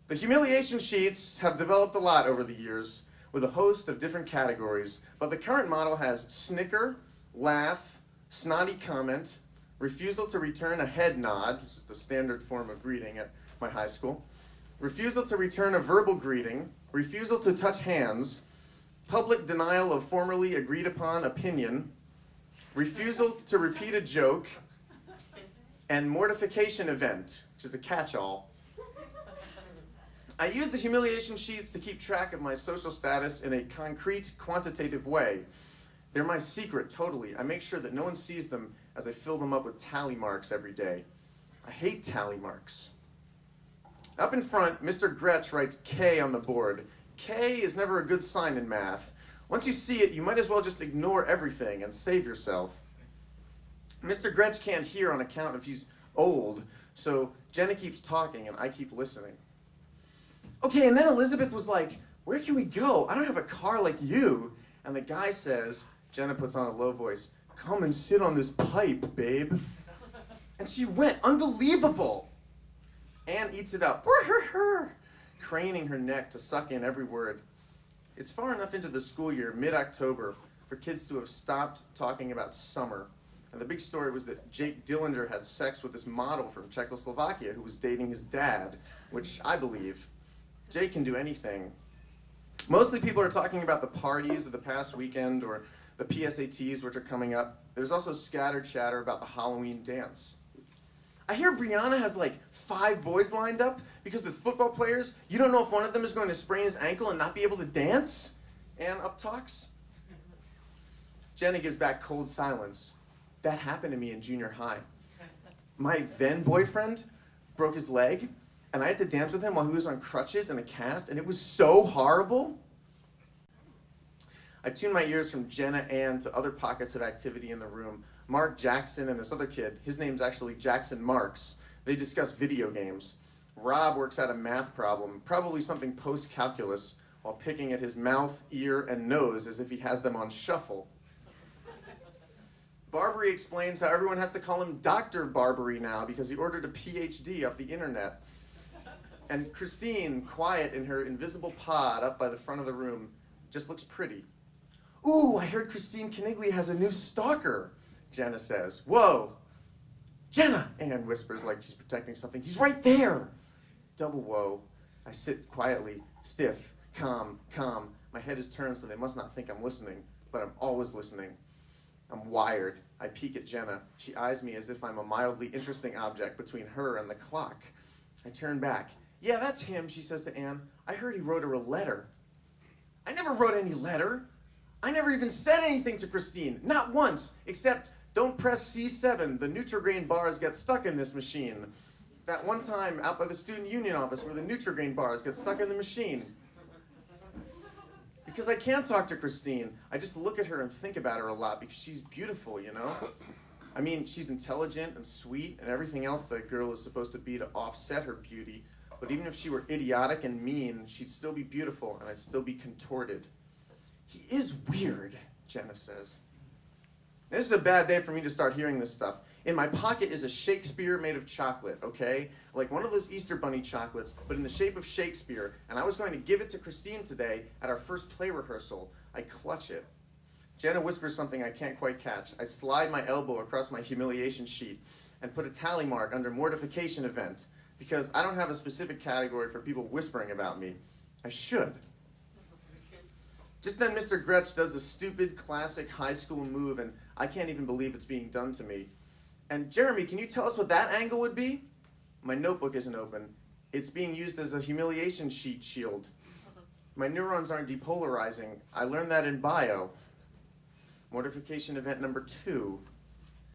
The humiliation sheets have developed a lot over the years with a host of different categories, but the current model has snicker, laugh, snotty comment, refusal to return a head nod, which is the standard form of greeting at my high school, refusal to return a verbal greeting, refusal to touch hands, public denial of formerly agreed upon opinion, refusal to repeat a joke, and mortification event, which is a catch-all. I use the humiliation sheets to keep track of my social status in a concrete, quantitative way. They're my secret, totally. I make sure that no one sees them as I fill them up with tally marks every day. I hate tally marks. Up in front, Mr. Gretsch writes K on the board. K is never a good sign in math. Once you see it, you might as well just ignore everything and save yourself. Mr. Gretsch can't hear on account of he's old, so Jenna keeps talking and I keep listening. Okay, and then Elizabeth was like, where can we go? I don't have a car like you. And the guy says, Jenna puts on a low voice, come and sit on this pipe, babe. And she went, unbelievable. Anne eats it up, craning her neck to suck in every word. It's far enough into the school year, mid-October, for kids to have stopped talking about summer. And the big story was that Jake Dillinger had sex with this model from Czechoslovakia who was dating his dad, which I believe. Jake can do anything. Mostly people are talking about the parties of the past weekend or the PSATs which are coming up. There's also scattered chatter about the Halloween dance. I hear Brianna has like 5 boys lined up because with football players, you don't know if one of them is going to sprain his ankle and not be able to dance. Anne uptalks. Jenna gives back cold silence. That happened to me in junior high. My then boyfriend broke his leg, and I had to dance with him while he was on crutches in a cast, and it was so horrible. I tuned my ears from Jenna Ann to other pockets of activity in the room. Mark Jackson and this other kid, his name's actually Jackson Marks. They discuss video games. Rob works out a math problem, probably something post-calculus, while picking at his mouth, ear, and nose as if he has them on shuffle. Barbary explains how everyone has to call him Dr. Barbary now because he ordered a PhD off the internet. And Christine, quiet in her invisible pod up by the front of the room, just looks pretty. Ooh, I heard Christine Kniggley has a new stalker, Jenna says. Whoa. Jenna, Anne whispers like she's protecting something. He's right there. Double whoa. I sit quietly, stiff, calm. My head is turned so they must not think I'm listening, but I'm always listening. I'm wired. I peek at Jenna. She eyes me as if I'm a mildly interesting object between her and the clock. I turn back. Yeah, that's him, she says to Anne. I heard he wrote her a letter. I never wrote any letter. I never even said anything to Christine. Not once, except don't press C7. The Nutri-Grain bars get stuck in this machine. That one time out by the student union office where the Nutri-Grain bars get stuck in the machine. Because I can't talk to Christine. I just look at her and think about her a lot because she's beautiful, you know? I mean, she's intelligent and sweet and everything else that a girl is supposed to be to offset her beauty. But even if she were idiotic and mean, she'd still be beautiful and I'd still be contorted. He is weird, Jenna says. This is a bad day for me to start hearing this stuff. In my pocket is a Shakespeare made of chocolate, okay? Like one of those Easter Bunny chocolates, but in the shape of Shakespeare. And I was going to give it to Christine today at our first play rehearsal. I clutch it. Jenna whispers something I can't quite catch. I slide my elbow across my humiliation sheet and put a tally mark under mortification event because I don't have a specific category for people whispering about me. I should. Just then Mr. Gretsch does a stupid, classic high school move, and I can't even believe it's being done to me. And Jeremy, can you tell us what that angle would be? My notebook isn't open. It's being used as a humiliation sheet shield. My neurons aren't depolarizing. I learned that in bio. Mortification event number 2.